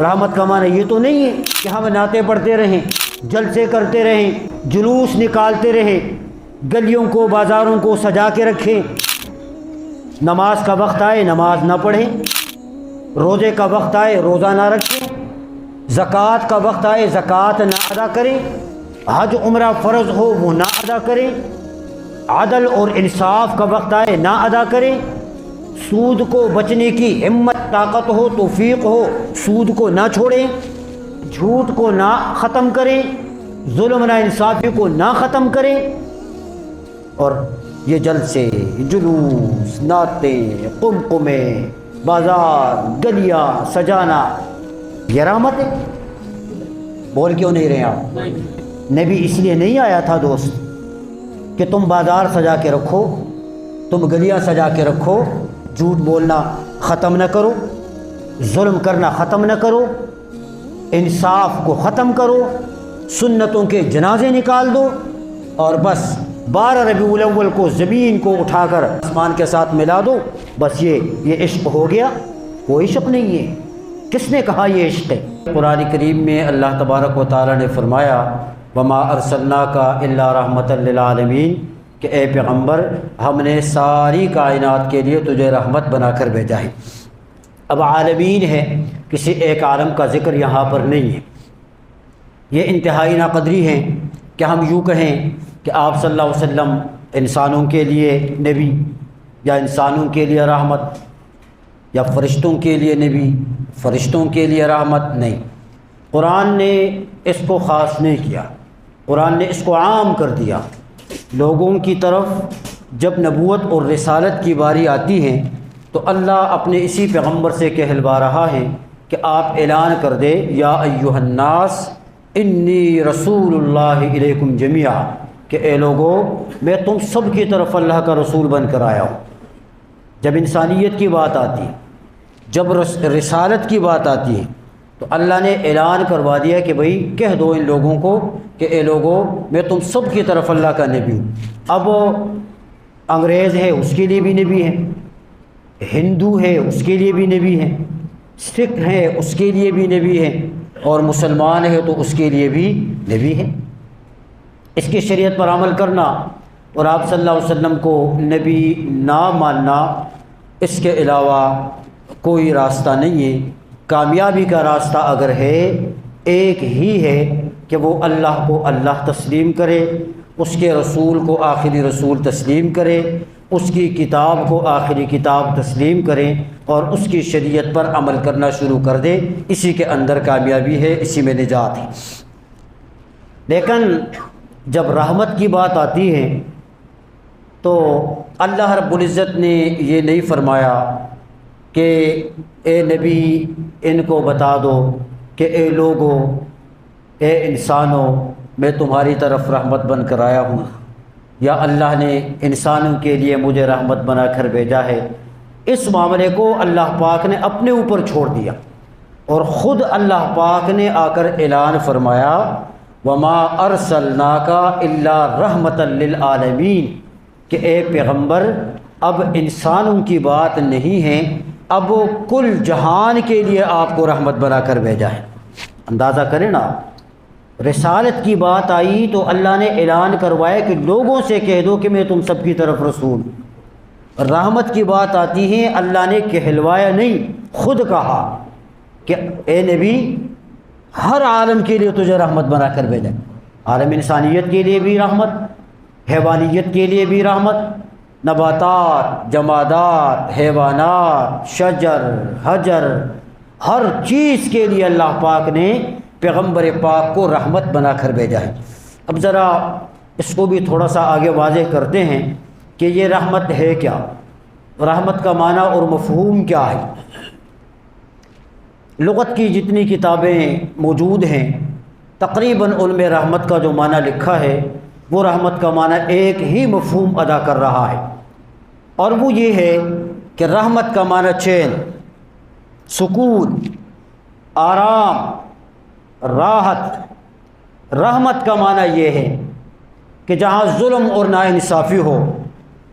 رحمت کا معنی یہ تو نہیں ہے کہ ہم نعتیں پڑھتے رہیں، جلسے کرتے رہیں، جلوس نکالتے رہیں، گلیوں کو بازاروں کو سجا کے رکھیں، نماز کا وقت آئے نماز نہ پڑھیں، روزے کا وقت آئے روزہ نہ رکھیں، زکوٰۃ کا وقت آئے زکوٰۃ نہ ادا کریں، حج عمرہ فرض ہو وہ نہ ادا کریں، عدل اور انصاف کا وقت آئے نہ ادا کریں، سود کو بچنے کی ہمت طاقت ہو توفیق ہو سود کو نہ چھوڑیں، جھوٹ کو نہ ختم کریں، ظلم نہ انصافی کو نہ ختم کریں، اور یہ جلسے جلوس نعتیں قمقمے بازار گلیاں سجانا یہ رحمت ہے؟ بول کیوں نہیں رہے آپ؟ نبی اس لیے نہیں آیا تھا دوست کہ تم بازار سجا کے رکھو، تم گلیاں سجا کے رکھو، جھوٹ بولنا ختم نہ کرو، ظلم کرنا ختم نہ کرو، انصاف کو ختم کرو، سنتوں کے جنازے نکال دو، اور بس 12 ربیع الاول کو زمین کو اٹھا کر آسمان کے ساتھ ملا دو، بس یہ عشق ہو گیا؟ کوئی عشق نہیں ہے۔ کس نے کہا یہ عشق ہے؟ قرآن کریم میں اللہ تبارک و تعالی نے فرمایا وما ارسلناک الا رحمۃ للعالمین، کہ اے پیغمبر ہم نے ساری کائنات کے لیے تجھے رحمت بنا کر بھیجا ہے۔ اب عالمین ہے، کسی ایک عالم کا ذکر یہاں پر نہیں ہے۔ یہ انتہائی ناقدری ہے کہ ہم یوں کہیں کہ آپ صلی اللہ علیہ وسلم انسانوں کے لیے نبی، یا انسانوں کے لیے رحمت، یا فرشتوں کے لیے نبی، فرشتوں کے لیے رحمت۔ نہیں، قرآن نے اس کو خاص نہیں کیا، قرآن نے اس کو عام کر دیا۔ لوگوں کی طرف جب نبوت اور رسالت کی باری آتی ہے تو اللہ اپنے اسی پیغمبر سے کہلوا رہا ہے کہ آپ اعلان کر دے یا ایھا الناس انی رسول اللہ الیکم جمیعا، کہ اے لوگو میں تم سب کی طرف اللہ کا رسول بن کر آیا ہوں۔ جب انسانیت کی بات آتی ہے، جب رسالت کی بات آتی ہے تو اللہ نے اعلان کروا دیا کہ بھئی کہہ دو ان لوگوں کو کہ اے لوگو میں تم سب کی طرف اللہ کا نبی ہوں۔ اب انگریز ہے اس کے لیے بھی نبی ہے، ہندو ہے اس کے لیے بھی نبی ہے، سکھ ہے اس کے لیے بھی نبی ہے، اور مسلمان ہے تو اس کے لیے بھی نبی ہے۔ اس کی شریعت پر عمل کرنا اور آپ صلی اللہ علیہ وسلم کو نبی نہ ماننا، اس کے علاوہ کوئی راستہ نہیں ہے۔ کامیابی کا راستہ اگر ہے ایک ہی ہے کہ وہ اللہ کو اللہ تسلیم کرے، اس کے رسول کو آخری رسول تسلیم کرے، اس کی کتاب کو آخری کتاب تسلیم کرے، اور اس کی شریعت پر عمل کرنا شروع کر دے۔ اسی کے اندر کامیابی ہے، اسی میں نجات ہے۔ لیکن جب رحمت کی بات آتی ہے تو اللہ رب العزت نے یہ نہیں فرمایا کہ اے نبی ان کو بتا دو کہ اے لوگو اے انسانوں میں تمہاری طرف رحمت بن کر آیا ہوں، یا اللہ نے انسانوں کے لیے مجھے رحمت بنا کر بھیجا ہے۔ اس معاملے کو اللہ پاک نے اپنے اوپر چھوڑ دیا، اور خود اللہ پاک نے آ کر اعلان فرمایا وما ارسلناک الا رحمۃ للعالمین، کہ اے پیغمبر اب انسانوں کی بات نہیں ہے، اب کل جہان کے لیے آپ کو رحمت بنا کر بھیجا ہے۔ اندازہ کریں نا، رسالت کی بات آئی تو اللہ نے اعلان کروایا کہ لوگوں سے کہہ دو کہ میں تم سب کی طرف رسول ہوں۔ رحمت کی بات آتی ہے، اللہ نے کہلوایا نہیں، خود کہا کہ اے نبی ہر عالم کے لیے تجھے رحمت بنا کر بھیجا، عالم انسانیت کے لیے بھی رحمت، حیوانیت کے لیے بھی رحمت، نباتات، جمادات، حیوانات، شجر، حجر، ہر چیز کے لیے اللہ پاک نے پیغمبر پاک کو رحمت بنا کر بھیجا ہے۔ اب ذرا اس کو بھی تھوڑا سا آگے واضح کرتے ہیں کہ یہ رحمت ہے کیا، رحمت کا معنی اور مفہوم کیا ہے۔ لغت کی جتنی کتابیں موجود ہیں تقریباً ان میں رحمت کا جو معنی لکھا ہے وہ رحمت کا معنی ایک ہی مفہوم ادا کر رہا ہے، اور وہ یہ ہے کہ رحمت کا معنی چین، سکون، آرام، راحت۔ رحمت کا معنی یہ ہے کہ جہاں ظلم اور ناانصافی ہو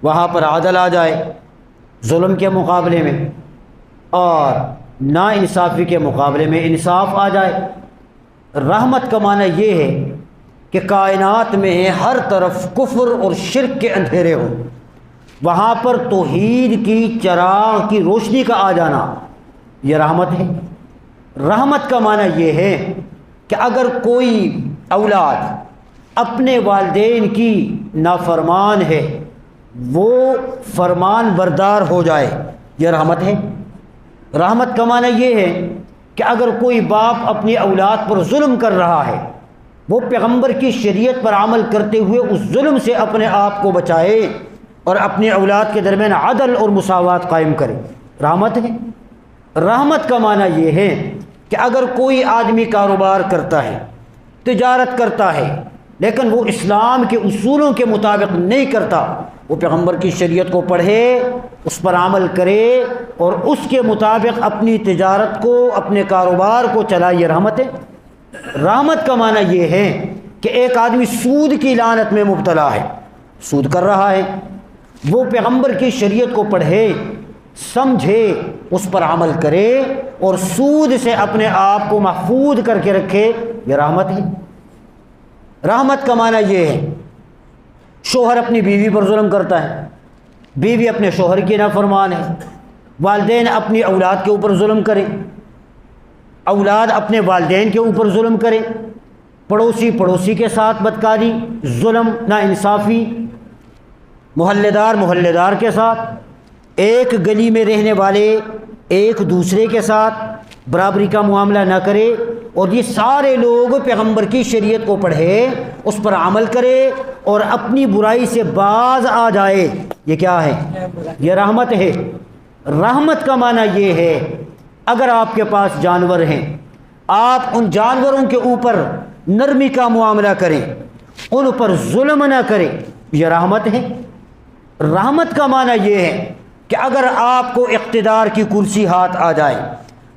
وہاں پر عدل آ جائے ظلم کے مقابلے میں، اور نا انصافی کے مقابلے میں انصاف آ جائے۔ رحمت کا معنی یہ ہے کہ کائنات میں ہر طرف کفر اور شرک کے اندھیرے ہوں، وہاں پر توحید کی چراغ کی روشنی کا آ جانا، یہ رحمت ہے۔ رحمت کا معنی یہ ہے کہ اگر کوئی اولاد اپنے والدین کی نافرمان ہے، وہ فرمان بردار ہو جائے، یہ رحمت ہے۔ رحمت کا معنی یہ ہے کہ اگر کوئی باپ اپنی اولاد پر ظلم کر رہا ہے، وہ پیغمبر کی شریعت پر عمل کرتے ہوئے اس ظلم سے اپنے آپ کو بچائے اور اپنی اولاد کے درمیان عدل اور مساوات قائم کرے، رحمت ہے۔ رحمت کا معنی یہ ہے کہ اگر کوئی آدمی کاروبار کرتا ہے، تجارت کرتا ہے، لیکن وہ اسلام کے اصولوں کے مطابق نہیں کرتا، وہ پیغمبر کی شریعت کو پڑھے، اس پر عمل کرے اور اس کے مطابق اپنی تجارت کو، اپنے کاروبار کو چلائے، یہ رحمت ہے۔ رحمت کا معنی یہ ہے کہ ایک آدمی سود کی لعنت میں مبتلا ہے، سود کر رہا ہے، وہ پیغمبر کی شریعت کو پڑھے، سمجھے، اس پر عمل کرے اور سود سے اپنے آپ کو محفوظ کر کے رکھے، یہ رحمت ہے۔ رحمت کا معنی یہ ہے شوہر اپنی بیوی پر ظلم کرتا ہے، بیوی اپنے شوہر کی نافرمان ہے، والدین اپنی اولاد کے اوپر ظلم کریں، اولاد اپنے والدین کے اوپر ظلم کریں، پڑوسی کے ساتھ بدکاری، ظلم، ناانصافی، محلے دار کے ساتھ، ایک گلی میں رہنے والے ایک دوسرے کے ساتھ برابری کا معاملہ نہ کرے، اور یہ سارے لوگ پیغمبر کی شریعت کو پڑھے، اس پر عمل کرے اور اپنی برائی سے باز آ جائے، یہ کیا ہے؟ یہ رحمت ہے۔ رحمت کا معنی یہ ہے اگر آپ کے پاس جانور ہیں، آپ ان جانوروں کے اوپر نرمی کا معاملہ کریں، ان پر ظلم نہ کریں، یہ رحمت ہے۔ رحمت کا معنی یہ ہے کہ اگر آپ کو اقتدار کی کرسی ہاتھ آ جائے،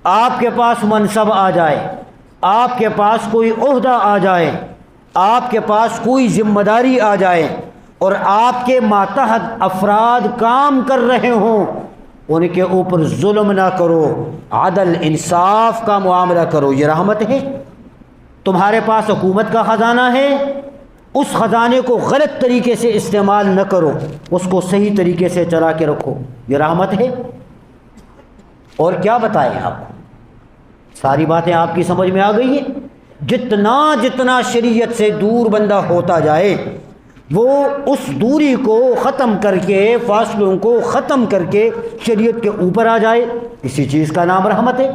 آپ کے پاس منصب آ جائے، آپ کے پاس کوئی عہدہ آ جائے، آپ کے پاس کوئی ذمہ داری آ جائے اور آپ کے ماتحت افراد کام کر رہے ہوں، ان کے اوپر ظلم نہ کرو، عدل انصاف کا معاملہ کرو، یہ رحمت ہے۔ تمہارے پاس حکومت کا خزانہ ہے، اس خزانے کو غلط طریقے سے استعمال نہ کرو، اس کو صحیح طریقے سے چلا کے رکھو، یہ رحمت ہے۔ اور کیا بتائیں آپ کو، ساری باتیں آپ کی سمجھ میں آ گئی ہیں۔ جتنا شریعت سے دور بندہ ہوتا جائے، وہ اس دوری کو ختم کر کے، فاصلوں کو ختم کر کے شریعت کے اوپر آ جائے، اسی چیز کا نام رحمت ہے۔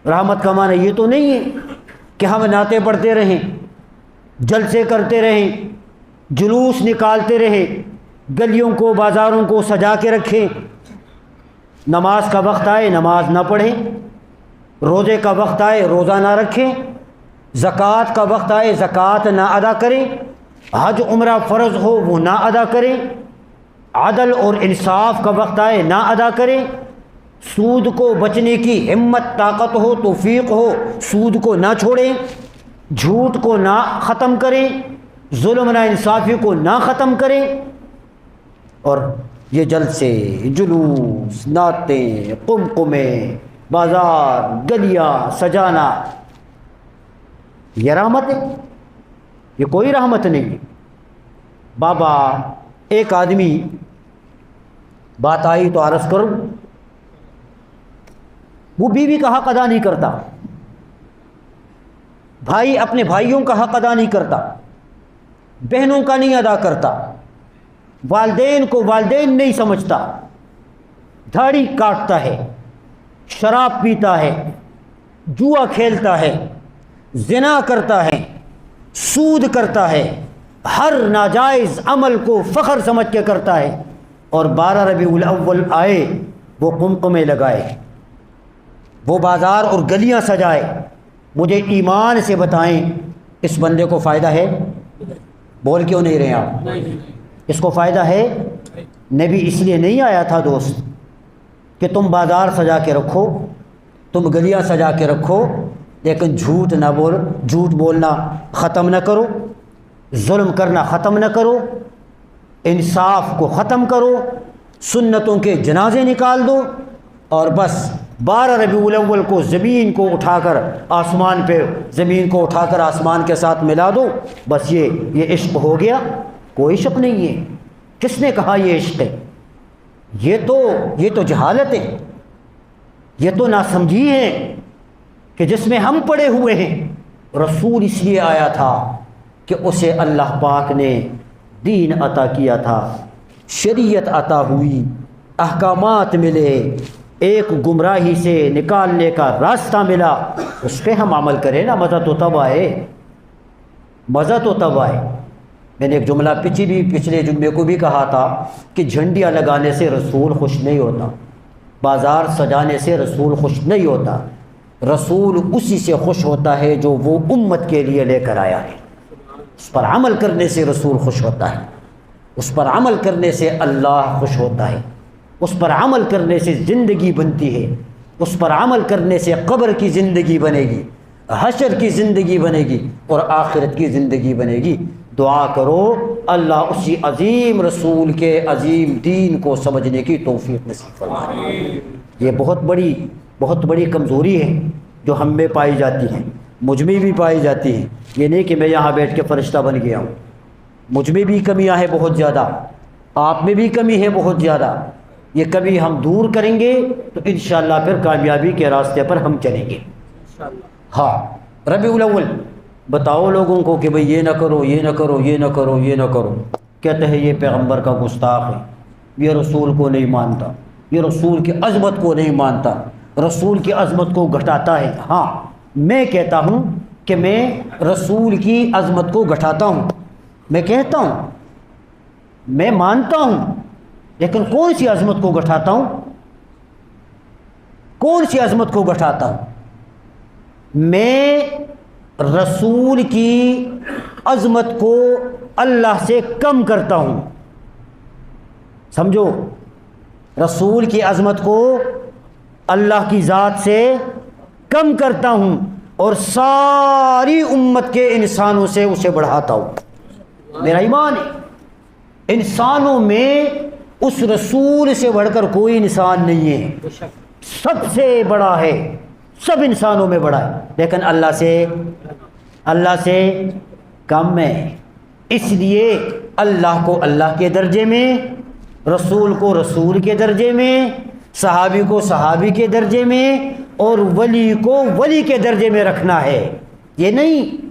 رحمت کا معنی یہ تو نہیں ہے کہ ہم نعتیں پڑھتے رہیں، جلسے کرتے رہیں، جلوس نکالتے رہیں، گلیوں کو، بازاروں کو سجا کے رکھیں، نماز کا وقت آئے نماز نہ پڑھیں، روزے کا وقت آئے روزہ نہ رکھیں، زکوٰۃ کا وقت آئے زکوٰۃ نہ ادا کریں، حج عمرہ فرض ہو وہ نہ ادا کریں، عدل اور انصاف کا وقت آئے نہ ادا کریں، سود کو بچنے کی ہمت، طاقت ہو، توفیق ہو، سود کو نہ چھوڑیں، جھوٹ کو نہ ختم کریں، ظلم نہ انصافی کو نہ ختم کریں، اور یہ جلسے، جلوس، نعتیں، قمقمے، بازار، گلیاں سجانا، یہ رحمت ہے؟ یہ کوئی رحمت نہیں۔ بابا ایک آدمی، بات آئی تو عرض کروں، وہ بیوی کا حق ادا نہیں کرتا، بھائی اپنے بھائیوں کا حق ادا نہیں کرتا، بہنوں کا نہیں ادا کرتا، والدین کو والدین نہیں سمجھتا، دھاڑی کاٹتا ہے، شراب پیتا ہے، جوا کھیلتا ہے، زنا کرتا ہے، سود کرتا ہے، ہر ناجائز عمل کو فخر سمجھ کے کرتا ہے، اور 12 ربیع الاول آئے وہ قمقمے لگائے، وہ بازار اور گلیاں سجائے۔ مجھے ایمان سے بتائیں اس بندے کو فائدہ ہے؟ بول کیوں نہیں رہے آپ؟ اس کو فائدہ ہے؟ نبی اس لیے نہیں آیا تھا دوست کہ تم بازار سجا کے رکھو، تم گلیاں سجا کے رکھو، لیکن جھوٹ نہ بول، جھوٹ بولنا ختم نہ کرو، ظلم کرنا ختم نہ کرو، انصاف کو ختم کرو، سنتوں کے جنازے نکال دو، اور بس 12 ربیع الاول کو زمین کو اٹھا کر آسمان پہ، زمین کو اٹھا کر آسمان کے ساتھ ملا دو، بس یہ عشق ہو گیا؟ کوئی عشق نہیں ہے۔ کس نے کہا یہ عشق ہے؟ یہ تو جہالت ہے، یہ تو ناسمجھی ہے کہ جس میں ہم پڑے ہوئے ہیں۔ رسول اس لیے آیا تھا کہ اسے اللہ پاک نے دین عطا کیا تھا، شریعت عطا ہوئی، احکامات ملے، ایک گمراہی سے نکالنے کا راستہ ملا، اس پہ ہم عمل کریں نا، مزہ تو تب آئے، مزہ تو تب آئے۔ میں نے ایک جملہ پچھلے جمعے کو بھی کہا تھا کہ جھنڈیاں لگانے سے رسول خوش نہیں ہوتا، بازار سجانے سے رسول خوش نہیں ہوتا، رسول اسی سے خوش ہوتا ہے جو وہ امت کے لیے لے کر آیا ہے۔ اس پر عمل کرنے سے رسول خوش ہوتا ہے، اس پر عمل کرنے سے اللہ خوش ہوتا ہے، اس پر عمل کرنے سے زندگی بنتی ہے، اس پر عمل کرنے سے قبر کی زندگی بنے گی، حشر کی زندگی بنے گی اور آخرت کی زندگی بنے گی۔ دعا کرو اللہ اسی عظیم رسول کے عظیم دین کو سمجھنے کی توفیق نصیب فرمائے۔ یہ بہت بڑی کمزوری ہے جو ہم میں پائی جاتی ہے، مجھ میں بھی پائی جاتی ہے۔ یہ نہیں کہ میں یہاں بیٹھ کے فرشتہ بن گیا ہوں، مجھ میں بھی کمیاں ہیں بہت زیادہ، آپ میں بھی کمی ہے بہت زیادہ۔ یہ کمی ہم دور کریں گے تو انشاءاللہ پھر کامیابی کے راستے پر ہم چلیں گے۔ ہاں، ربیع الاول بتاؤ لوگوں کو کہ بھئی یہ نہ کرو، یہ نہ کرو، یہ نہ کرو، یہ نہ کرو۔ کہتے ہیں یہ پیغمبر کا گستاخ ہے، یہ رسول کو نہیں مانتا، یہ رسول کی عظمت کو نہیں مانتا، رسول کی عظمت کو گھٹاتا ہے۔ ہاں، میں کہتا ہوں کہ میں رسول کی عظمت کو گھٹاتا ہوں، میں کہتا ہوں، میں مانتا ہوں، لیکن کون سی عظمت کو گھٹاتا ہوں؟ کون سی عظمت کو گھٹاتا ہوں؟ میں رسول کی عظمت کو اللہ سے کم کرتا ہوں، سمجھو، رسول کی عظمت کو اللہ کی ذات سے کم کرتا ہوں اور ساری امت کے انسانوں سے اسے بڑھاتا ہوں۔ میرا ایمان ہے، انسانوں میں اس رسول سے بڑھ کر کوئی انسان نہیں ہے، سب سے بڑا ہے، سب انسانوں میں بڑا ہے، لیکن اللہ سے کم ہے۔ اس لیے اللہ کو اللہ کے درجے میں، رسول کو رسول کے درجے میں، صحابی کو صحابی کے درجے میں اور ولی کو ولی کے درجے میں رکھنا ہے۔ یہ نہیں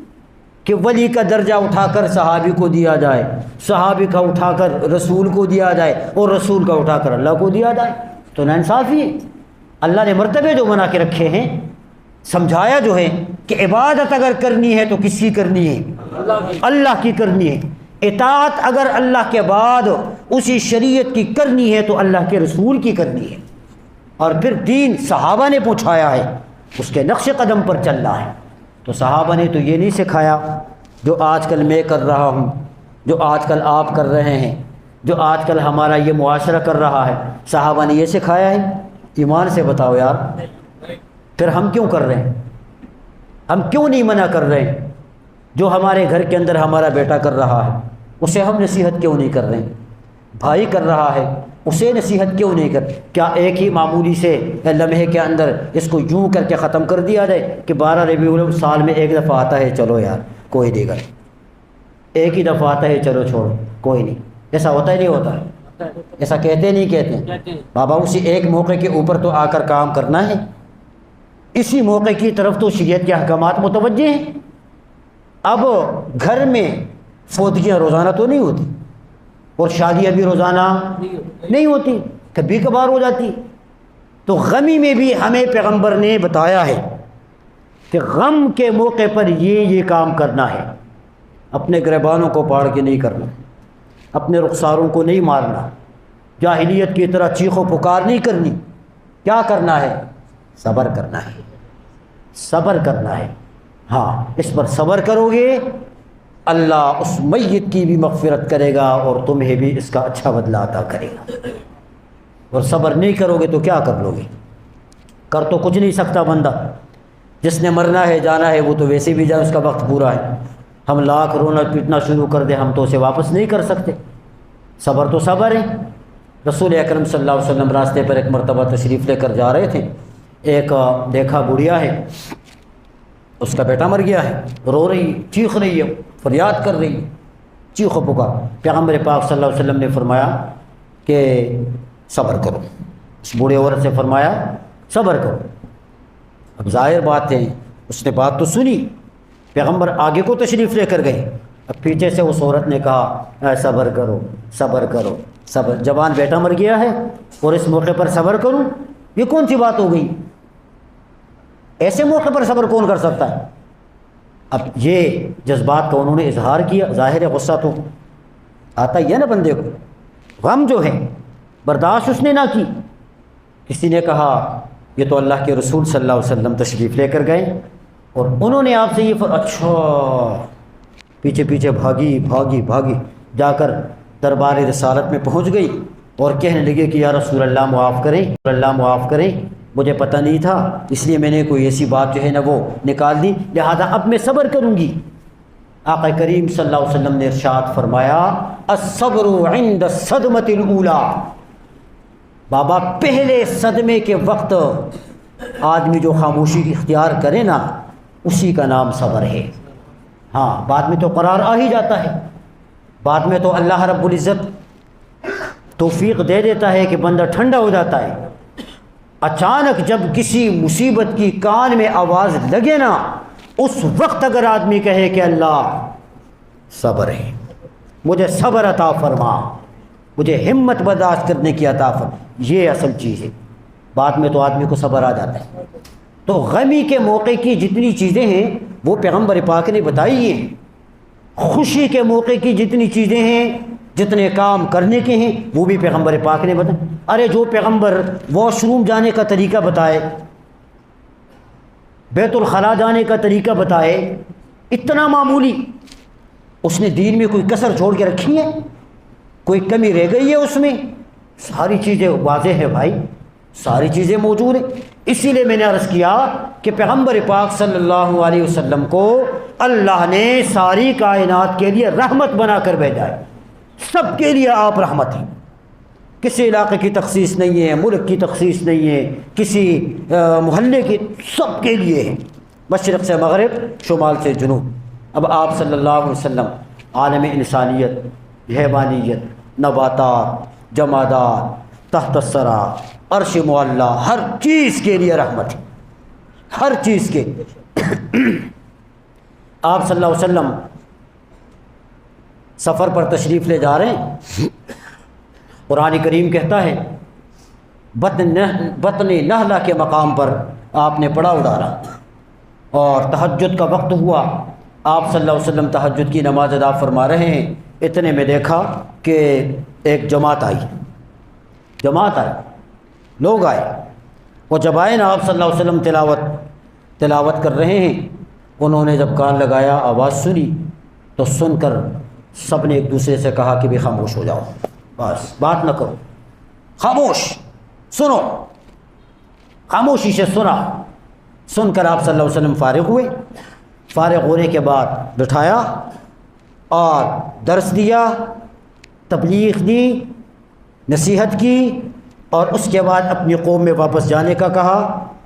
کہ ولی کا درجہ اٹھا کر صحابی کو دیا جائے، صحابی کا اٹھا کر رسول کو دیا جائے اور رسول کا اٹھا کر اللہ کو دیا جائے، تو ناانصافی ہے۔ اللہ نے مرتبے جو بنا کے رکھے ہیں، سمجھایا جو ہے کہ عبادت اگر کرنی ہے تو کس کی کرنی ہے؟ اللہ کی کرنی ہے۔ اطاعت اگر اللہ کے بعد اسی شریعت کی کرنی ہے تو اللہ کے رسول کی کرنی ہے۔ اور پھر دین صحابہ نے پہنچایا ہے، اس کے نقش قدم پر چل رہا ہے۔ تو صحابہ نے تو یہ نہیں سکھایا جو آج کل میں کر رہا ہوں، جو آج کل آپ کر رہے ہیں، جو آج کل ہمارا یہ معاشرہ کر رہا ہے۔ صحابہ نے یہ سکھایا ہے؟ ایمان سے بتاؤ یار، پھر ہم کیوں کر رہے ہیں؟ ہم کیوں نہیں منع کر رہے ہیں؟ جو ہمارے گھر کے اندر ہمارا بیٹا کر رہا ہے اسے ہم نصیحت کیوں نہیں کر رہے ہیں؟ بھائی کر رہا ہے اسے نصیحت کیوں نہیں کر؟ کیا ایک ہی معمولی سے لمحے کے اندر اس کو یوں کر کے ختم کر دیا جائے کہ 12 ربیع الاول سال میں ایک دفعہ آتا ہے، چلو یار کوئی نہیں کر، ایک ہی دفعہ آتا ہے چلو چھوڑو کوئی نہیں؟ ایسا ہوتا ہی نہیں ہوتا، ایسا کہتے نہیں کہتے بابا، اسی ایک موقع کے اوپر تو آ کر کام کرنا ہے، اسی موقع کی طرف تو شریعت کے احکامات متوجہ ہیں۔ اب گھر میں فوتگیاں روزانہ تو نہیں ہوتی اور شادیاں بھی روزانہ نہیں ہوتی، کبھی کبھار ہو جاتی، تو غمی میں بھی ہمیں پیغمبر نے بتایا ہے کہ غم کے موقع پر یہ کام کرنا ہے۔ اپنے گریبانوں کو پاڑ کے نہیں کرنا، اپنے رخساروں کو نہیں مارنا، جاہلیت کی طرح چیخ و پکار نہیں کرنی۔ کیا کرنا ہے؟ صبر کرنا ہے، صبر کرنا ہے۔ ہاں، اس پر صبر کرو گے اللہ اس میت کی بھی مغفرت کرے گا اور تمہیں بھی اس کا اچھا بدلہ عطا کرے گا۔ اور صبر نہیں کرو گے تو کیا کر لو گے؟ کر تو کچھ نہیں سکتا بندہ، جس نے مرنا ہے جانا ہے وہ تو ویسے بھی جائے، اس کا وقت پورا ہے۔ ہم لاکھ رونا پیٹنا شروع کر دیں ہم تو اسے واپس نہیں کر سکتے۔ صبر تو صبر ہے۔ رسول اکرم صلی اللہ علیہ وسلم راستے پر ایک مرتبہ تشریف لے کر جا رہے تھے، ایک دیکھا بڑھیا ہے، اس کا بیٹا مر گیا ہے، رو رہی، چیخ رہی ہے، فریاد کر رہی ہے، چیخ و پکار۔ پیغمبر پاک صلی اللہ علیہ وسلم نے فرمایا کہ صبر کرو۔ اس بوڑھے عورت سے فرمایا صبر کرو۔ اب ظاہر بات ہے اس نے بات تو سنی، پیغمبر آگے کو تشریف لے کر گئے، اب پیچھے سے اس عورت نے کہا اے صبر کرو، صبر کرو، صبر، جوان بیٹا مر گیا ہے اور اس موقع پر صبر کروں، یہ کون سی بات ہو گئی؟ ایسے موقع پر صبر کون کر سکتا ہے؟ اب یہ جذبات کا انہوں نے اظہار کیا، ظاہر ہے غصہ تو آتا ہی ہے نا بندے کو، غم جو ہے برداشت اس نے نہ کی۔ کسی نے کہا یہ تو اللہ کے رسول صلی اللہ علیہ وسلم تشریف لے کر گئے اور انہوں نے آپ سے یہ اچھا، پیچھے پیچھے بھاگی بھاگی بھاگی جا کر دربار رسالت میں پہنچ گئی اور کہنے لگے کہ یا رسول اللہ معاف کریں، اللہ معاف کریں، مجھے پتہ نہیں تھا، اس لیے میں نے کوئی ایسی بات جو ہے نا وہ نکال دی، لہذا اب میں صبر کروں گی۔ آقا کریم صلی اللہ علیہ وسلم نے ارشاد فرمایا الصبر عند الصدمۃ الاولی، بابا پہلے صدمے کے وقت آدمی جو خاموشی اختیار کرے نا اسی کا نام صبر ہے۔ ہاں بعد میں تو قرار آ ہی جاتا ہے، بعد میں تو اللہ رب العزت توفیق دے دیتا ہے کہ بندہ ٹھنڈا ہو جاتا ہے۔ اچانک جب کسی مصیبت کی کان میں آواز لگے نا اس وقت اگر آدمی کہے کہ اللہ صبر ہے، مجھے صبر عطا فرما، مجھے ہمت برداشت کرنے کی عطا فرما، یہ اصل چیز ہے۔ بعد میں تو آدمی کو صبر آ جاتا ہے۔ تو غمی کے موقع کی جتنی چیزیں ہیں وہ پیغمبر پاک نے بتائی ہیں، خوشی کے موقع کی جتنی چیزیں ہیں، جتنے کام کرنے کے ہیں وہ بھی پیغمبر پاک نے بتائے۔ ارے جو پیغمبر واش روم جانے کا طریقہ بتائے، بیت الخلاء جانے کا طریقہ بتائے، اتنا معمولی، اس نے دین میں کوئی کسر چھوڑ کے رکھی ہے؟ کوئی کمی رہ گئی ہے اس میں؟ ساری چیزیں واضح ہے بھائی، ساری چیزیں موجود ہیں۔ اسی لیے میں نے عرض کیا کہ پیغمبر پاک صلی اللہ علیہ وسلم کو اللہ نے ساری کائنات کے لیے رحمت بنا کر بھیجا ہے، سب کے لیے آپ رحمت ہیں، کسی علاقے کی تخصیص نہیں ہے، ملک کی تخصیص نہیں ہے، کسی محلے کی، سب کے لیے ہے، مشرق سے مغرب، شمال سے جنوب۔ اب آپ صلی اللہ علیہ وسلم عالم انسانیت، حیوانیت، نباتات، جمادات، تحت الثری، عرش معلی، ہر چیز کے لیے رحمت ہے، ہر چیز کے۔ آپ صلی اللہ علیہ وسلم سفر پر تشریف لے جا رہے ہیں، قرآن کریم کہتا ہے بطن نہلہ کے مقام پر آپ نے پڑاؤ ڈالا اور تہجد کا وقت ہوا، آپ صلی اللہ علیہ وسلم تہجد کی نماز ادا فرما رہے ہیں، اتنے میں دیکھا کہ ایک جماعت آئی، لوگ آئے، وہ جب آئے نا آپ صلی اللہ علیہ وسلم تلاوت کر رہے ہیں، انہوں نے جب کان لگایا آواز سنی تو سن کر سب نے ایک دوسرے سے کہا کہ بھی خاموش ہو جاؤ، بس بات نہ کرو، خاموش، سنو۔ خاموشی سے سن کر آپ صلی اللہ علیہ وسلم فارغ ہوئے، فارغ ہونے کے بعد بٹھایا اور درس دیا، تبلیغ دی، نصیحت کی، اور اس کے بعد اپنی قوم میں واپس جانے کا کہا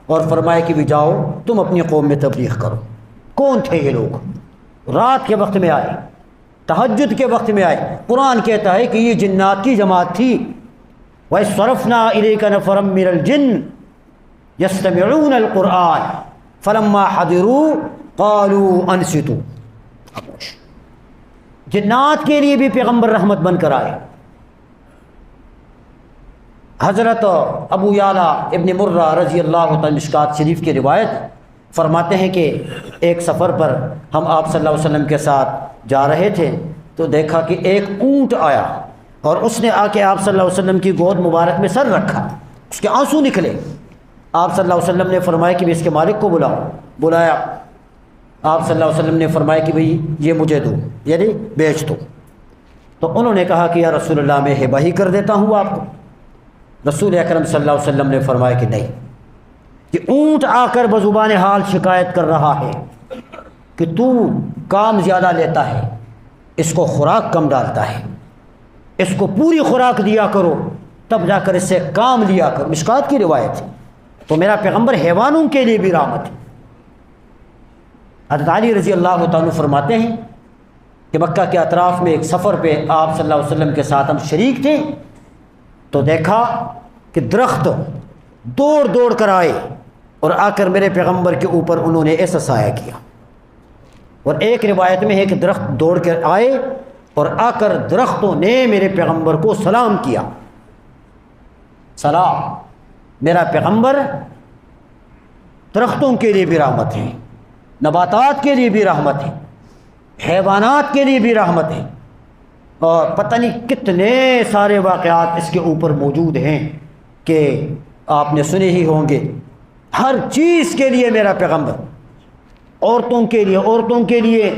اور فرمایا کہ بھی جاؤ تم اپنی قوم میں تبلیغ کرو۔ کون تھے یہ لوگ؟ رات کے وقت میں آئے، تہجد کے وقت میں آئے۔ قرآن کہتا ہے کہ یہ جنات کی جماعت تھی، وَإِصْرَفْنَا إِلَيْكَ نَفَرًا مِّنَ الْجِنِّ يَسْتَمِعُونَ الْقُرْآنَ فَلَمَّا حَضِرُوا قَالُوا أَنصِتُوا۔ جنات کے لیے بھی پیغمبر رحمت بن کر آئے۔ حضرت ابو یعلا ابن مرہ رضی اللہ عنہ مشکات شریف کی روایت فرماتے ہیں کہ ایک سفر پر ہم آپ صلی اللہ علیہ وسلم کے ساتھ جا رہے تھے تو دیکھا کہ ایک اونٹ آیا اور اس نے آ کے آپ صلی اللہ علیہ وسلم کی گود مبارک میں سر رکھا، اس کے آنسو نکلے۔ آپ صلی اللہ علیہ وسلم نے فرمایا کہ اس کے مالک کو بلایا۔ آپ صلی اللہ علیہ وسلم نے فرمایا کہ بھئی یہ مجھے دو، یعنی بیچ دو۔ تو انہوں نے کہا کہ یا رسول اللہ میں ہبہ ہی کر دیتا ہوں آپ کو۔ رسول اکرم صلی اللہ علیہ وسلم نے فرمایا کہ نہیں، کہ اونٹ آ کر بزبان حال شکایت کر رہا ہے کہ تو کام زیادہ لیتا ہے، اس کو خوراک کم ڈالتا ہے، اس کو پوری خوراک دیا کرو، تب جا کر اس سے کام لیا کرو۔ مشکات کی روایت ہے۔ تو میرا پیغمبر حیوانوں کے لیے بھی رحمت ہے۔ حضرت علی رضی اللہ تعالیٰ فرماتے ہیں کہ مکہ کے اطراف میں ایک سفر پہ آپ صلی اللہ علیہ وسلم کے ساتھ ہم شریک تھے، تو دیکھا کہ درخت دوڑ دوڑ کر آئے اور آ کر میرے پیغمبر کے اوپر انہوں نے ایسا سایہ کیا۔ اور ایک روایت میں ہے کہ درخت دوڑ کر آئے اور آ کر درختوں نے میرے پیغمبر کو سلام کیا۔ سلام، میرا پیغمبر درختوں کے لیے بھی رحمت ہے، نباتات کے لیے بھی رحمت ہے، حیوانات کے لیے بھی رحمت ہے، اور پتہ نہیں کتنے سارے واقعات اس کے اوپر موجود ہیں کہ آپ نے سنے ہی ہوں گے۔ ہر چیز کے لیے میرا پیغمبر، عورتوں کے لیے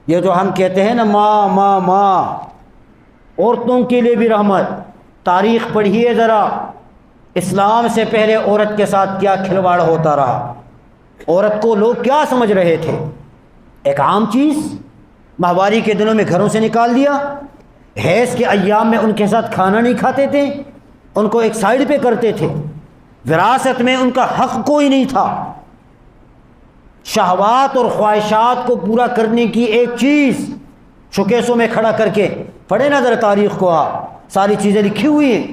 یہ جو ہم کہتے ہیں نا ماں، عورتوں کے لیے بھی رحمت۔ تاریخ پڑھیے ذرا، اسلام سے پہلے عورت کے ساتھ کیا کھلواڑ ہوتا رہا، عورت کو لوگ کیا سمجھ رہے تھے؟ ایک عام چیز۔ ماہواری کے دنوں میں گھروں سے نکال دیا، حیض کے ایام میں ان کے ساتھ کھانا نہیں کھاتے تھے، ان کو ایک سائیڈ پہ کرتے تھے، وراثت میں ان کا حق کوئی نہیں تھا۔ شہوات اور خواہشات کو پورا کرنے کی ایک چیز شوکیسوں میں کھڑا کر کے، پڑھے نا ذرا تاریخ کو، آپ ساری چیزیں لکھی ہوئی ہیں۔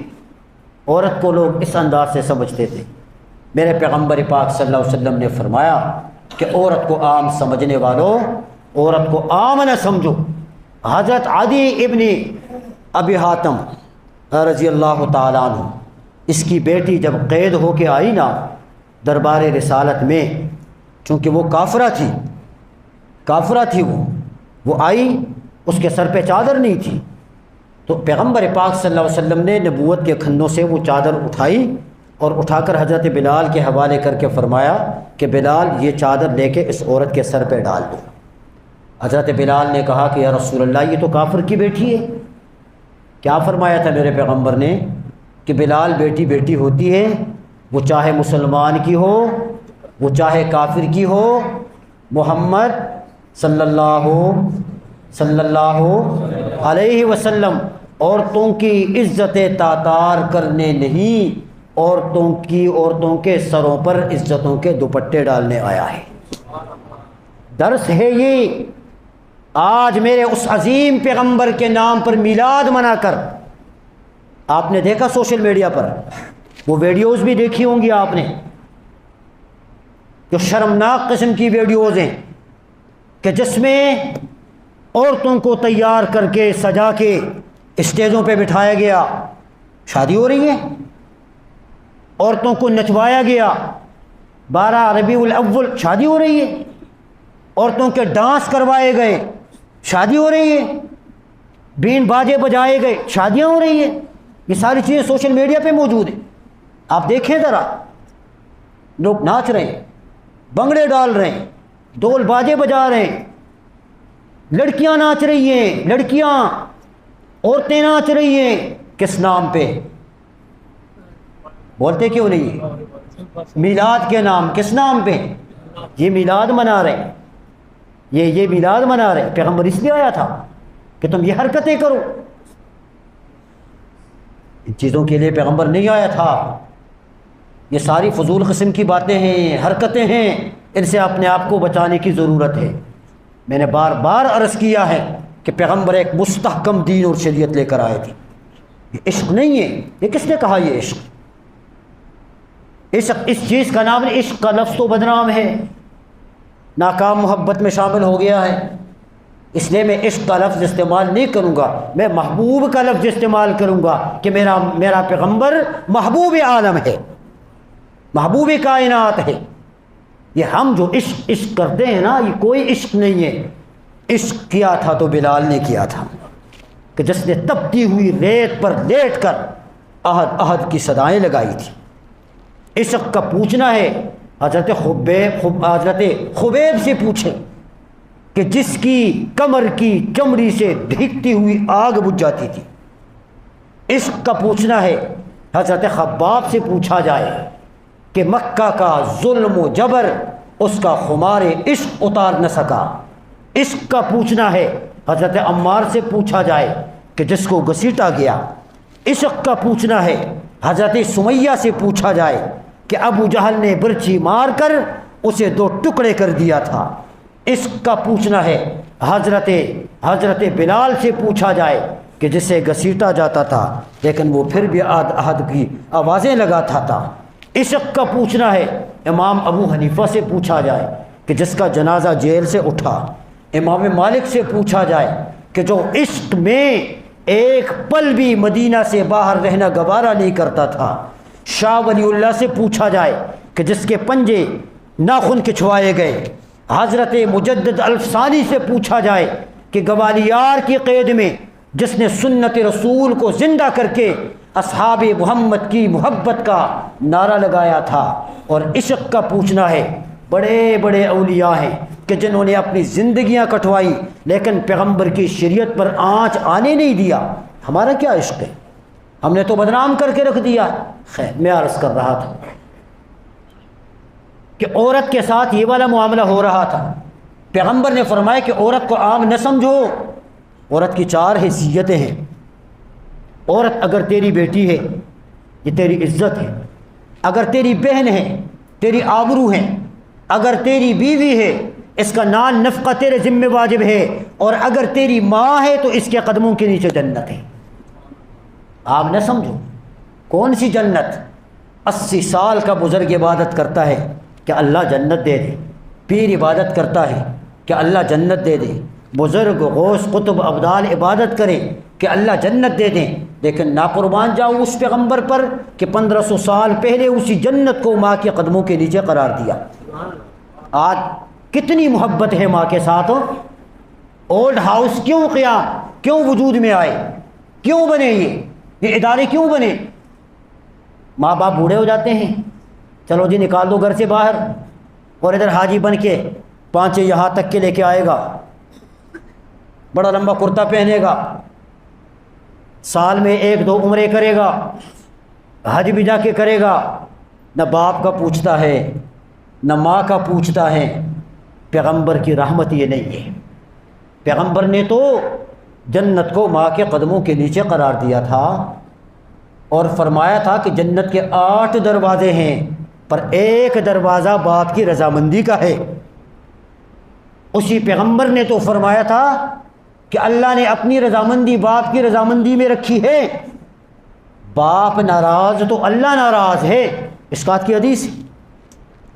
عورت کو لوگ اس انداز سے سمجھتے تھے۔ میرے پیغمبر پاک صلی اللہ علیہ وسلم نے فرمایا کہ عورت کو عام سمجھنے والوں، عورت کو عام نہ سمجھو۔ حضرت عدی ابن ابی حاتم رضی اللہ تعالیٰ عنہ، اس کی بیٹی جب قید ہو کے آئی نا دربار رسالت میں، چونکہ وہ کافرہ تھی وہ آئی، اس کے سر پہ چادر نہیں تھی، تو پیغمبر پاک صلی اللہ علیہ وسلم نے نبوت کے کھنوں سے وہ چادر اٹھائی اور اٹھا کر حضرت بلال کے حوالے کر کے فرمایا کہ بلال یہ چادر لے کے اس عورت کے سر پہ ڈال دو۔ حضرت بلال نے کہا کہ یا رسول اللہ، یہ تو کافر کی بیٹی ہے۔ کیا فرمایا تھا میرے پیغمبر نے کہ بلال بیٹی ہوتی ہے، وہ چاہے مسلمان کی ہو، وہ چاہے کافر کی ہو، محمد صلی اللہ علیہ وسلم عورتوں کی عزت تاتار کرنے نہیں، عورتوں کے سروں پر عزتوں کے دوپٹے ڈالنے آیا ہے۔ درس ہے یہ۔ آج میرے اس عظیم پیغمبر کے نام پر میلاد منا کر، آپ نے دیکھا سوشل میڈیا پر وہ ویڈیوز بھی دیکھی ہوں گی آپ نے، جو شرمناک قسم کی ویڈیوز ہیں کہ جس میں عورتوں کو تیار کر کے سجا کے اسٹیجوں پہ بٹھایا گیا، شادی ہو رہی ہے، عورتوں کو نچوایا گیا، 12 ربیع الاول شادی ہو رہی ہے، عورتوں کے ڈانس کروائے گئے، شادی ہو رہی ہے، بین باجے بجائے گئے، شادیاں ہو رہی ہیں۔ یہ ساری چیزیں سوشل میڈیا پہ موجود ہیں، آپ دیکھیں ذرا۔ لوگ ناچ رہے ہیں، بنگڑے ڈال رہے ہیں، ڈول باجے بجا رہے ہیں، لڑکیاں ناچ رہی ہیں، عورتیں ناچ رہی ہیں۔ کس نام پہ؟ بولتے کیوں نہیں؟ میلاد کے نام۔ کس نام پہ؟ یہ میلاد منا رہے ہیں، یہ میلاد منا رہے ہیں۔ پیغمبر اس لیے آیا تھا کہ تم یہ حرکتیں کرو، ان چیزوں کے لیے پیغمبر نہیں آیا تھا۔ یہ ساری فضول قسم کی باتیں ہیں، حرکتیں ہیں، ان سے اپنے آپ کو بچانے کی ضرورت ہے۔ میں نے بار بار عرض کیا ہے کہ پیغمبر ایک مستحکم دین اور شریعت لے کر آئے تھے۔ یہ عشق نہیں ہے۔ یہ کس نے کہا یہ عشق؟ اس چیز کا نام نہیں، عشق کا لفظ تو بدنام ہے، ناکام محبت میں شامل ہو گیا ہے، اس لیے میں عشق کا لفظ استعمال نہیں کروں گا، میں محبوب کا لفظ استعمال کروں گا کہ میرا پیغمبر محبوب عالم ہے، محبوب کائنات ہے۔ یہ ہم جو عشق کرتے ہیں نا، یہ کوئی عشق نہیں ہے۔ عشق کیا تھا تو بلال نے کیا تھا کہ جس نے تپتی ہوئی ریت پر لیٹ کر عہد کی صدائیں لگائی تھی۔ عشق کا پوچھنا ہے، حضرت خبیب سے پوچھیں کہ جس کی کمر کی چمڑی سے بھیگتی ہوئی آگ بجھ جاتی تھی۔ عشق کا پوچھنا ہے، حضرت خباب سے پوچھا جائے کہ مکہ کا ظلم و جبر اس کا خمار عشق اتار نہ سکا۔ عشق کا پوچھنا ہے، حضرت عمار سے پوچھا جائے کہ جس کو گھسیٹا گیا۔ عشق کا پوچھنا ہے، حضرت سمیہ سے پوچھا جائے کہ ابو جہل نے برچھی مار کر اسے 2 ٹکڑے کر دیا تھا۔ اس کا پوچھنا ہے حضرت بلال سے پوچھا جائے کہ جسے گھسیٹا جاتا تھا لیکن وہ پھر بھی عہد کی آوازیں لگاتا تھا۔ عشق کا پوچھنا ہے امام ابو حنیفہ سے پوچھا جائے کہ جس کا جنازہ جیل سے اٹھا۔ امام مالک سے پوچھا جائے کہ جو عشق میں ایک پل بھی مدینہ سے باہر رہنا گوارا نہیں کرتا تھا۔ شاہ ولی اللہ سے پوچھا جائے کہ جس کے پنجے ناخن کھچوائے گئے۔ حضرت مجدد الفسانی سے پوچھا جائے کہ گوالیار کی قید میں جس نے سنت رسول کو زندہ کر کے اصحاب محمد کی محبت کا نعرہ لگایا تھا۔ اور عشق کا پوچھنا ہے بڑے بڑے اولیاء ہیں کہ جنہوں نے اپنی زندگیاں کٹوائی لیکن پیغمبر کی شریعت پر آنچ آنے نہیں دیا۔ ہمارا کیا عشق ہے؟ ہم نے تو بدنام کر کے رکھ دیا۔ خیر، میں عرض کر رہا تھا کہ عورت کے ساتھ یہ والا معاملہ ہو رہا تھا۔ پیغمبر نے فرمایا کہ عورت کو عام نہ سمجھو، عورت کی 4 حیثیتیں ہیں۔ عورت اگر تیری بیٹی ہے یہ تیری عزت ہے، اگر تیری بہن ہے تیری آبرو ہے، اگر تیری بیوی ہے اس کا نان نفقہ تیرے ذمہ واجب ہے، اور اگر تیری ماں ہے تو اس کے قدموں کے نیچے جنت ہے۔ آپ نہ سمجھو کون سی جنت؟ 80 سال کا بزرگ عبادت کرتا ہے کہ اللہ جنت دے دے، پیر عبادت کرتا ہے کہ اللہ جنت دے دے، بزرگ غوث قطب ابدال عبادت کرے کہ اللہ جنت دے دیں، لیکن ناقربان جاؤ اس پیغمبر پر کہ 1500 سال پہلے اسی جنت کو ماں کے قدموں کے نیچے قرار دیا۔ آج کتنی محبت ہے ماں کے ساتھ؟ اولڈ ہاؤس کیوں وجود میں آئے؟ کیوں بنے یہ ادارے کیوں بنے؟ ماں باپ بوڑھے ہو جاتے ہیں، چلو جی نکال دو گھر سے باہر، اور ادھر حاجی بن کے 5 یہاں تک کے لے کے آئے گا، بڑا لمبا کرتا پہنے گا، سال میں 1-2 عمرے کرے گا، حج بھی جا کے کرے گا، نہ باپ کا پوچھتا ہے نہ ماں کا پوچھتا ہے۔ پیغمبر کی رحمت یہ نہیں ہے۔ پیغمبر نے تو جنت کو ماں کے قدموں کے نیچے قرار دیا تھا اور فرمایا تھا کہ جنت کے 8 دروازے ہیں پر ایک دروازہ باپ کی رضامندی کا ہے۔ اسی پیغمبر نے تو فرمایا تھا کہ اللہ نے اپنی رضامندی باپ کی رضامندی میں رکھی ہے، باپ ناراض تو اللہ ناراض ہے۔ اس بات کی حدیث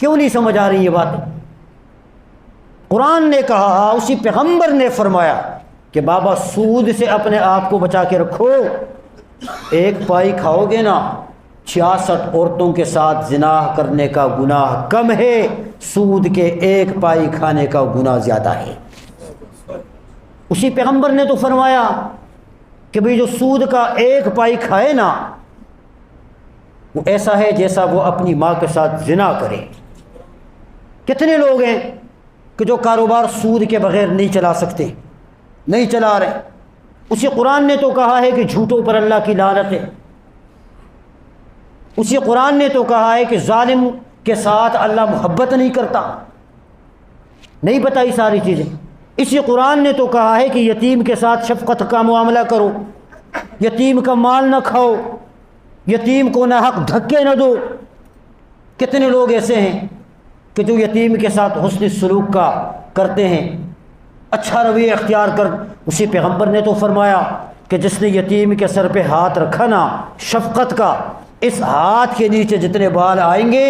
کیوں نہیں سمجھ آ رہی یہ بات؟ قرآن نے کہا، اسی پیغمبر نے فرمایا کہ بابا سود سے اپنے آپ کو بچا کے رکھو۔ 1 پائی کھاؤ گے نا، 66 عورتوں کے ساتھ زنا کرنے کا گناہ کم ہے، سود کے 1 پائی کھانے کا گناہ زیادہ ہے۔ اسی پیغمبر نے تو فرمایا کہ بھئی جو سود کا 1 پائی کھائے نا وہ ایسا ہے جیسا وہ اپنی ماں کے ساتھ زنا کرے۔ کتنے لوگ ہیں کہ جو کاروبار سود کے بغیر نہیں چلا سکتے، نہیں چلا رہے۔ اسی قرآن نے تو کہا ہے کہ جھوٹوں پر اللہ کی لعنت ہے۔ اسی قرآن نے تو کہا ہے کہ ظالم کے ساتھ اللہ محبت نہیں کرتا۔ نہیں بتائی ساری چیزیں؟ اسی قرآن نے تو کہا ہے کہ یتیم کے ساتھ شفقت کا معاملہ کرو، یتیم کا مال نہ کھاؤ، یتیم کو نہ حق دھکے نہ دو۔ کتنے لوگ ایسے ہیں کہ جو یتیم کے ساتھ حسن سلوک کا کرتے ہیں، اچھا رویہ اختیار کر۔ اسی پیغمبر نے تو فرمایا کہ جس نے یتیم کے سر پہ ہاتھ رکھا نا شفقت کا، اس ہاتھ کے نیچے جتنے بال آئیں گے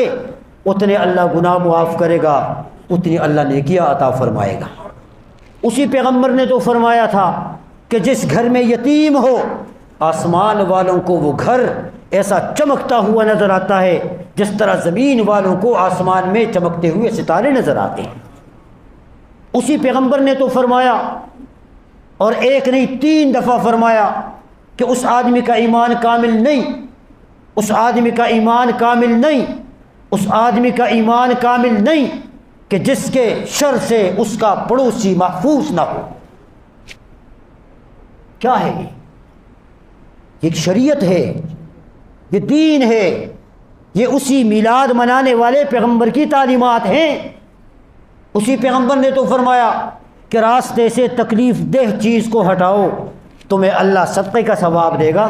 اتنے اللہ گناہ معاف کرے گا، اتنی اللہ نیکیاں عطا فرمائے گا۔ اسی پیغمبر نے تو فرمایا تھا کہ جس گھر میں یتیم ہو آسمان والوں کو وہ گھر ایسا چمکتا ہوا نظر آتا ہے جس طرح زمین والوں کو آسمان میں چمکتے ہوئے ستارے نظر آتے ہیں۔ اسی پیغمبر نے تو فرمایا، اور 1 نہیں 3 دفعہ فرمایا کہ اس آدمی کا ایمان کامل نہیں، اس آدمی کا ایمان کامل نہیں، اس آدمی کا ایمان کامل نہیں کہ جس کے شر سے اس کا پڑوسی محفوظ نہ ہو۔ کیا ہے یہ؟ ایک شریعت ہے، یہ دین ہے، یہ اسی میلاد منانے والے پیغمبر کی تعلیمات ہیں۔ اسی پیغمبر نے تو فرمایا کہ راستے سے تکلیف دہ چیز کو ہٹاؤ، تمہیں اللہ صدقے کا ثواب دے گا۔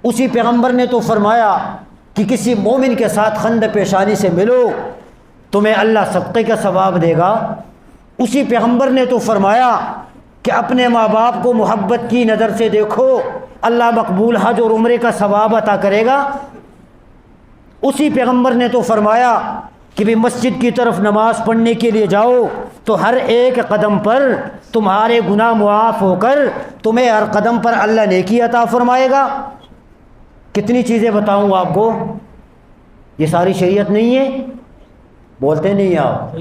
اسی پیغمبر نے تو فرمایا کہ کسی مومن کے ساتھ خند پیشانی سے ملو تمہیں اللہ صدقے کا ثواب دے گا، اسی پیغمبر نے تو فرمایا کہ اپنے ماں باپ کو محبت کی نظر سے دیکھو، اللہ مقبول حج اور عمرے کا ثواب عطا کرے گا۔ اسی پیغمبر نے تو فرمایا کہ بھی مسجد کی طرف نماز پڑھنے کے لیے جاؤ تو ہر ایک قدم پر تمہارے گناہ معاف ہو کر تمہیں ہر قدم پر اللہ نیکی عطا فرمائے گا۔ کتنی چیزیں بتاؤں آپ کو، یہ ساری شریعت نہیں ہے؟ بولتے نہیں آپ،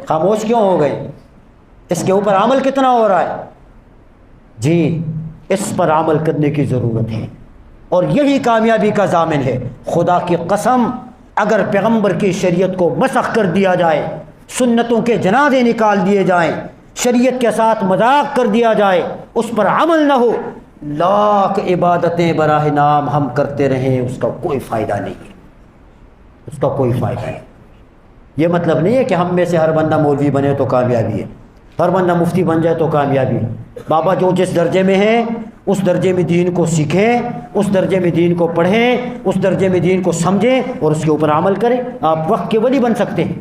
خاموش کیوں ہو گئے؟ اس کے اوپر عمل کتنا ہو رہا ہے؟ جی اس پر عمل کرنے کی ضرورت ہے، اور یہی کامیابی کا ضامن ہے۔ خدا کی قسم اگر پیغمبر کی شریعت کو مسخ کر دیا جائے، سنتوں کے جنازے نکال دیے جائیں، شریعت کے ساتھ مذاق کر دیا جائے، اس پر عمل نہ ہو، لاکھ عبادتیں براہ نام ہم کرتے رہیں، اس کا کوئی فائدہ نہیں ہے، اس کا کوئی فائدہ نہیں۔ یہ مطلب نہیں ہے کہ ہم میں سے ہر بندہ مولوی بنے تو کامیابی ہے، ہر بندہ مفتی بن جائے تو کامیابی ہے۔ بابا جو جس درجے میں ہے اس درجے میں دین کو سیکھیں، اس درجے میں دین کو پڑھیں، اس درجے میں دین کو سمجھیں اور اس کے اوپر عمل کریں۔ آپ وقت کے ولی بن سکتے ہیں،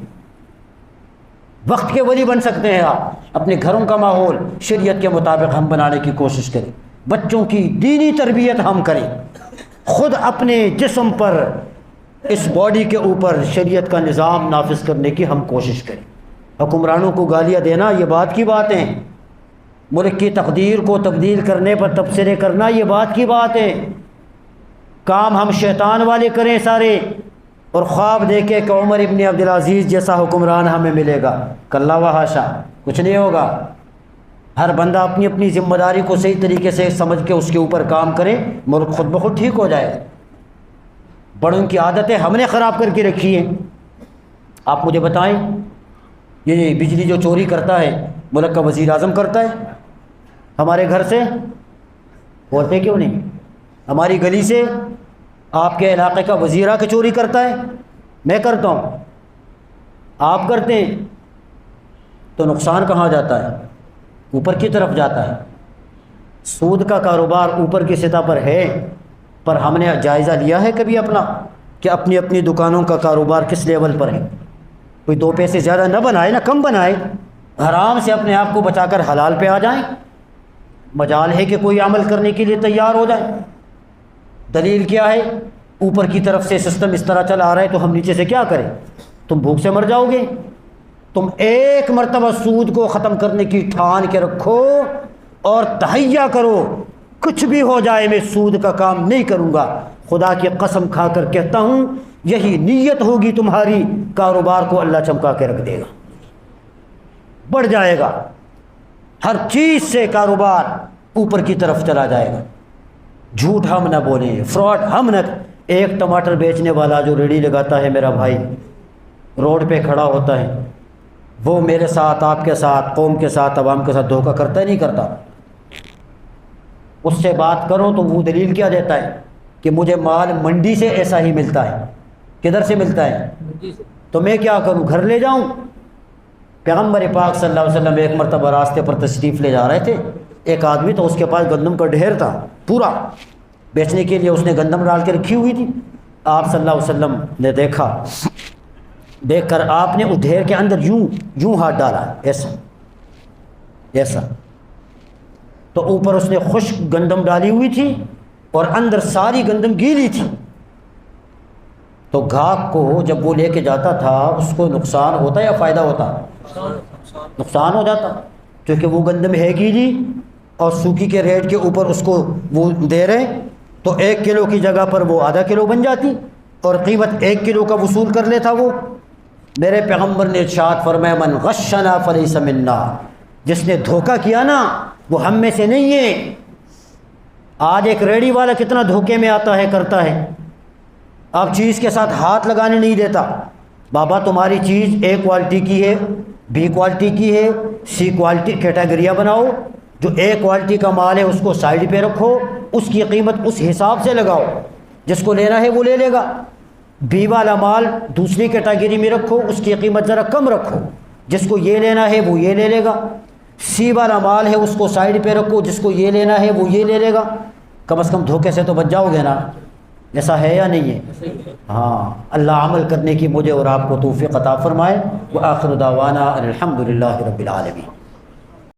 وقت کے ولی بن سکتے ہیں۔ آپ اپنے گھروں کا ماحول شریعت کے مطابق ہم بنانے کی کوشش کریں، بچوں کی دینی تربیت ہم کریں، خود اپنے جسم پر اس باڈی کے اوپر شریعت کا نظام نافذ کرنے کی ہم کوشش کریں۔ حکمرانوں کو گالیاں دینا یہ بات کی بات ہے، ملک کی تقدیر کو تبدیل کرنے پر تبصرے کرنا یہ بات کی بات ہے۔ کام ہم شیطان والے کریں سارے، اور خواب دیکھے کہ عمر ابن عبدالعزیز جیسا حکمران ہمیں ملے گا، کلا و حاشا، کچھ نہیں ہوگا۔ ہر بندہ اپنی اپنی ذمہ داری کو صحیح طریقے سے سمجھ کے اس کے اوپر کام کرے، ملک خود بخود ٹھیک ہو جائے۔ بڑوں کی عادتیں ہم نے خراب کر کے رکھی ہیں۔ آپ مجھے بتائیں، یہ بجلی جو چوری کرتا ہے ملک کا وزیر اعظم کرتا ہے ہمارے گھر سے؟ بولتے کیوں نہیں؟ ہماری گلی سے آپ کے علاقے کا وزیر آ کے چوری کرتا ہے، میں کرتا ہوں، آپ کرتے ہیں، تو نقصان کہاں جاتا ہے؟ اوپر کی طرف جاتا ہے۔ سود کا کاروبار اوپر کی سطح پر ہے، پر ہم نے جائزہ لیا ہے کبھی اپنا کہ اپنی اپنی دکانوں کا کاروبار کس لیول پر ہے؟ کوئی دو پیسے زیادہ نہ بنائے، نہ کم بنائے، حرام سے اپنے آپ کو بچا کر حلال پہ آ جائیں۔ مجال ہے کہ کوئی عمل کرنے کے لیے تیار ہو جائے۔ دلیل کیا ہے؟ اوپر کی طرف سے سسٹم اس طرح چلا آ رہا ہے تو ہم نیچے سے کیا کریں؟ تم بھوک سے مر جاؤ گے۔ تم ایک مرتبہ سود کو ختم کرنے کی ٹھان کے رکھو اور تہیہ کرو، کچھ بھی ہو جائے میں سود کا کام نہیں کروں گا۔ خدا کی قسم کھا کر کہتا ہوں، یہی نیت ہوگی تمہاری، کاروبار کو اللہ چمکا کے رکھ دے گا، بڑھ جائے گا، ہر چیز سے کاروبار اوپر کی طرف چلا جائے گا۔ جھوٹ ہم نہ بولیں، فراڈ ہم نہ۔ ایک ٹماٹر بیچنے والا جو ریڑھی لگاتا ہے میرا بھائی، روڈ پہ کھڑا ہوتا ہے، وہ میرے ساتھ، آپ کے ساتھ، قوم کے ساتھ، عوام کے ساتھ دھوکہ کرتا ہے نہیں کرتا؟ اس سے بات کرو تو وہ دلیل کیا دیتا ہے کہ مجھے مال منڈی سے ایسا ہی ملتا ہے۔ کدھر سے ملتا ہے؟ تو میں کیا کروں، گھر لے جاؤں؟ پیغمبر پاک صلی اللہ علیہ وسلم ایک مرتبہ راستے پر تشریف لے جا رہے تھے، ایک آدمی تو اس کے پاس گندم کا ڈھیر تھا پورا، بیچنے کے لیے اس نے گندم ڈال کے رکھی ہوئی تھی۔ آپ صلی اللہ علیہ وسلم نے دیکھا، دیکھ کر آپ نے اس ڈھیر کے اندر یوں ہاتھ ڈالا، ایسا تو اوپر اس نے خشک گندم ڈالی ہوئی تھی اور اندر ساری گندم گیلی تھی۔ تو گاہک کو جب وہ لے کے جاتا تھا اس کو نقصان ہوتا یا فائدہ ہوتا؟ نقصان ہو جاتا، کیونکہ وہ گندم ہے گیلی اور سوکھی کے ریٹ کے اوپر اس کو وہ دے رہے، تو 1 کلو کی جگہ پر وہ آدھا کلو بن جاتی اور قیمت 1 کلو کا وصول کر لیتا وہ۔ میرے پیغمبر نے ارشاد فرمایا، من غشنا فلیس منا، جس نے دھوکہ کیا نا وہ ہم میں سے نہیں ہے۔ آج ایک ریڑھی والا کتنا دھوکے میں آتا ہے، کرتا ہے، اب چیز کے ساتھ ہاتھ لگانے نہیں دیتا۔ بابا تمہاری چیز A کوالٹی کی ہے، B کوالٹی کی ہے، C کوالٹی، کیٹیگریاں بناؤ، جو A کوالٹی کا مال ہے اس کو سائڈ پہ رکھو، اس کی قیمت اس حساب سے لگاؤ، جس کو لینا ہے وہ لے لے گا۔ B والا مال دوسری کیٹیگری میں رکھو، اس کی قیمت ذرا کم رکھو، جس کو یہ لینا ہے وہ یہ لے لے گا۔ C والا مال ہے اس کو سائڈ پہ رکھو، جس کو یہ لینا ہے وہ یہ لے لے گا۔ کم از کم دھوکے سے تو بچ جاؤ گے نا۔ ایسا ہے یا نہیں ہے؟ ہاں، اللہ عمل کرنے کی مجھے اور آپ کو توفیق عطا فرمائے۔ وآخر دعوانا الحمد للہ رب العالمین۔